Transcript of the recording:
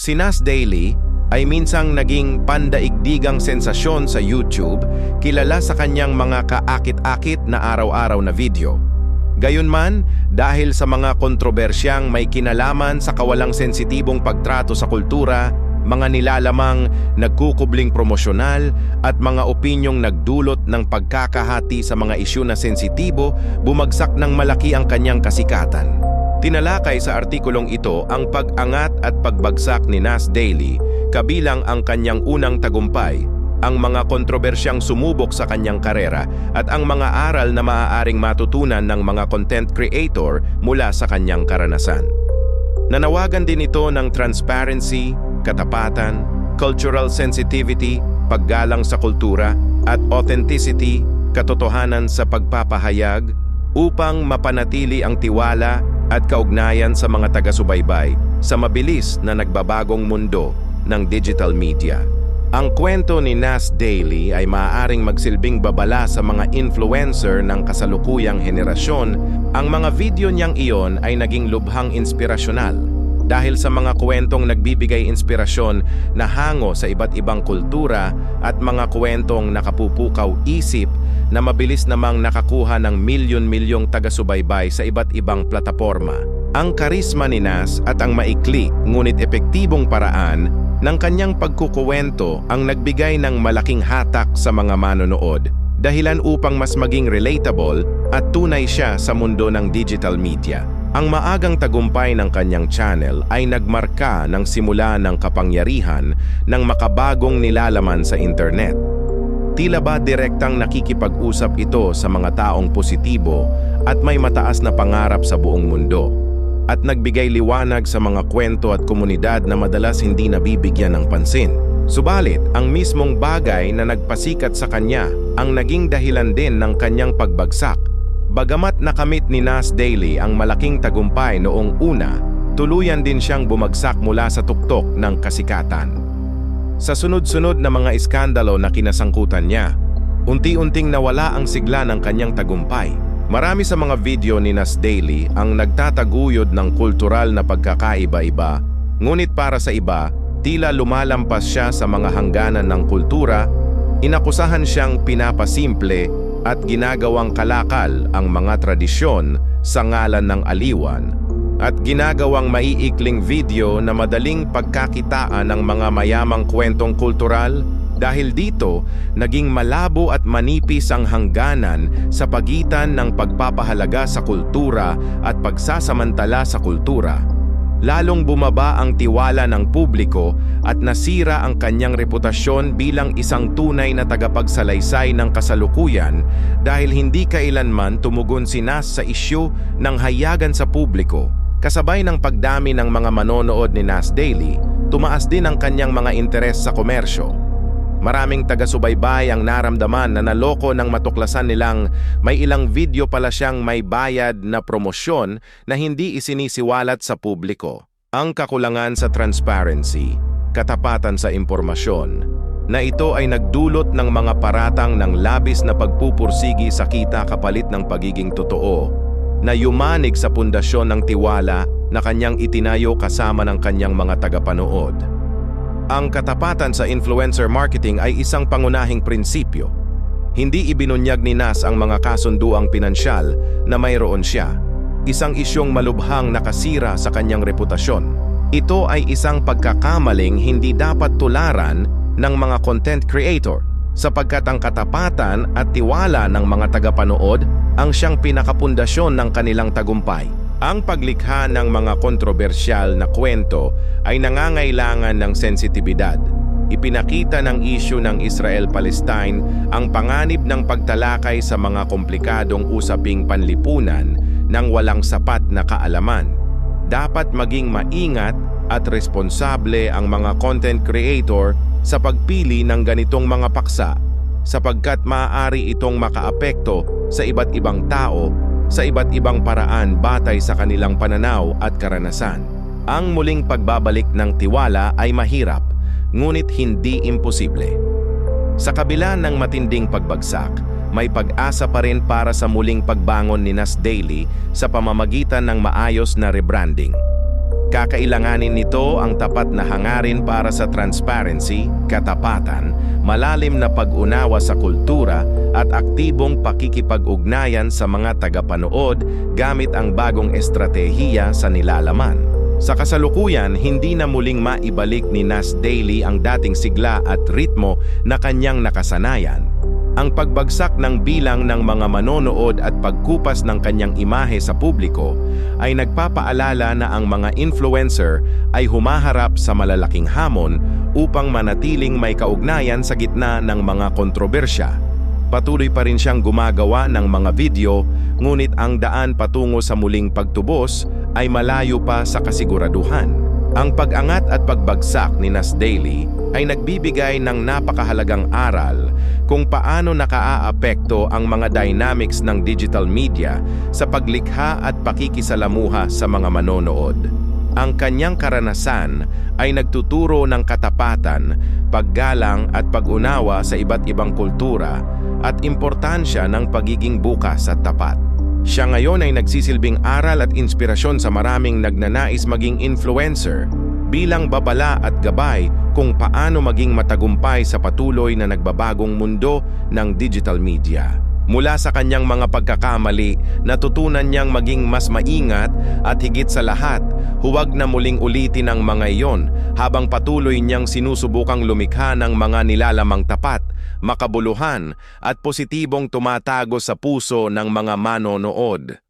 Si Nas Daily ay minsang naging pandaigdigang sensasyon sa YouTube, kilala sa kanyang mga kaakit-akit na araw-araw na video. Gayunman, dahil sa mga kontrobersyang may kinalaman sa kawalang sensitibong pagtrato sa kultura, mga nilalamang nagkukubling promosyonal at mga opinyong nagdulot ng pagkakahati sa mga isyu na sensitibo, bumagsak ng malaki ang kanyang kasikatan. Tinalakay sa artikulong ito ang pag-angat at pagbagsak ni Nas Daily, kabilang ang kanyang unang tagumpay, ang mga kontrobersyang sumubok sa kanyang karera at ang mga aral na maaaring matutunan ng mga content creator mula sa kanyang karanasan. Nanawagan din ito ng transparency, katapatan, cultural sensitivity, paggalang sa kultura, at authenticity, katotohanan sa pagpapahayag, upang mapanatili ang tiwala at kaugnayan sa mga taga-subaybay sa mabilis na nagbabagong mundo ng digital media. Ang kwento ni Nas Daily ay maaaring magsilbing babala sa mga influencer ng kasalukuyang henerasyon. Ang mga video niyang iyon ay naging lubhang inspirasyonal dahil sa mga kwentong nagbibigay inspirasyon na hango sa iba't ibang kultura at mga kwentong nakapupukaw isip na mabilis namang nakakuha ng milyon-milyong taga-subaybay sa iba't ibang plataporma. Ang karisma ni Nas at ang maikli ngunit epektibong paraan ng kanyang pagkukuwento ang nagbigay ng malaking hatak sa mga manonood, dahilan upang mas maging relatable at tunay siya sa mundo ng digital media. Ang maagang tagumpay ng kanyang channel ay nagmarka ng simula ng kapangyarihan ng makabagong nilalaman sa internet. Tila ba direktang nakikipag-usap ito sa mga taong positibo at may mataas na pangarap sa buong mundo, at nagbigay liwanag sa mga kwento at komunidad na madalas hindi nabibigyan ng pansin. Subalit, ang mismong bagay na nagpasikat sa kanya ang naging dahilan din ng kanyang pagbagsak. Bagamat nakamit ni Nas Daily ang malaking tagumpay noong una, tuluyan din siyang bumagsak mula sa tuktok ng kasikatan. Sa sunod-sunod na mga iskandalo na kinasangkutan niya, unti-unting nawala ang sigla ng kanyang tagumpay. Marami sa mga video ni Nas Daily ang nagtataguyod ng kultural na pagkakaiba-iba, ngunit para sa iba, tila lumalampas siya sa mga hangganan ng kultura, inakusahan siyang pinapasimple at ginagawang kalakal ang mga tradisyon sa ngalan ng aliwan, at ginagawang maiikling video na madaling pagkakitaan ng mga mayamang kwentong kultural. Dahil dito, naging malabo at manipis ang hangganan sa pagitan ng pagpapahalaga sa kultura at pagsasamantala sa kultura. Lalong bumaba ang tiwala ng publiko at nasira ang kanyang reputasyon bilang isang tunay na tagapagsalaysay ng kasalukuyan dahil hindi kailanman tumugon si Nas sa isyu ng hayagan sa publiko. Kasabay ng pagdami ng mga manonood ni Nas Daily, tumaas din ang kanyang mga interes sa komersyo. Maraming taga-subaybay ang naramdaman na naloko nang matuklasan nilang may ilang video pala siyang may bayad na promosyon na hindi isinisiwalat sa publiko. Ang kakulangan sa transparency, katapatan sa impormasyon, na ito ay nagdulot ng mga paratang ng labis na pagpupursigi sa kita kapalit ng pagiging totoo, na yumanig sa pundasyon ng tiwala na kanyang itinayo kasama ng kanyang mga tagapanood. Ang katapatan sa influencer marketing ay isang pangunahing prinsipyo. Hindi ibinunyag ni Nas ang mga kasunduang pinansyal na mayroon siya, isang isyong malubhang nakasira sa kanyang reputasyon. Ito ay isang pagkakamaling hindi dapat tularan ng mga content creator, sapagkat ang katapatan at tiwala ng mga tagapanood ang siyang pinakapundasyon ng kanilang tagumpay. Ang paglikha ng mga kontrobersyal na kwento ay nangangailangan ng sensitibidad. Ipinakita ng isyu ng Israel-Palestine ang panganib ng pagtalakay sa mga komplikadong usaping panlipunan ng walang sapat na kaalaman. Dapat maging maingat at responsable ang mga content creator sa pagpili ng ganitong mga paksa, sapagkat maaari itong makaapekto sa iba't ibang tao sa iba't ibang paraan batay sa kanilang pananaw at karanasan. Ang muling pagbabalik ng tiwala ay mahirap, ngunit hindi imposible. Sa kabila ng matinding pagbagsak, may pag-asa pa rin para sa muling pagbangon ni Nas Daily sa pamamagitan ng maayos na rebranding. Kakailanganin nito ang tapat na hangarin para sa transparency, katapatan, malalim na pag-unawa sa kultura at aktibong pakikipag-ugnayan sa mga tagapanood gamit ang bagong estratehiya sa nilalaman. Sa kasalukuyan, hindi na muling maibalik ni Nas Daily ang dating sigla at ritmo na kanyang nakasanayan. Ang pagbagsak ng bilang ng mga manonood at pagkupas ng kanyang imahe sa publiko ay nagpapaalala na ang mga influencer ay humaharap sa malalaking hamon upang manatiling may kaugnayan sa gitna ng mga kontrobersya. Patuloy pa rin siyang gumagawa ng mga video, ngunit ang daan patungo sa muling pagtubos ay malayo pa sa kasiguraduhan. Ang pag-angat at pagbagsak ni Nas Daily ay nagbibigay ng napakahalagang aral kung paano nakaaapekto ang mga dynamics ng digital media sa paglikha at pakikisalamuha sa mga manonood. Ang kanyang karanasan ay nagtuturo ng katapatan, paggalang at pag-unawa sa iba't ibang kultura at importansya ng pagiging bukas at tapat. Siya ngayon ay nagsisilbing aral at inspirasyon sa maraming nagnanais maging influencer, bilang babala at gabay kung paano maging matagumpay sa patuloy na nagbabagong mundo ng digital media. Mula sa kanyang mga pagkakamali, natutunan niyang maging mas maingat at higit sa lahat, huwag na muling ulitin ang mga iyon habang patuloy niyang sinusubukang lumikha ng mga nilalamang tapat, makabuluhan at positibong tumatago sa puso ng mga manonood.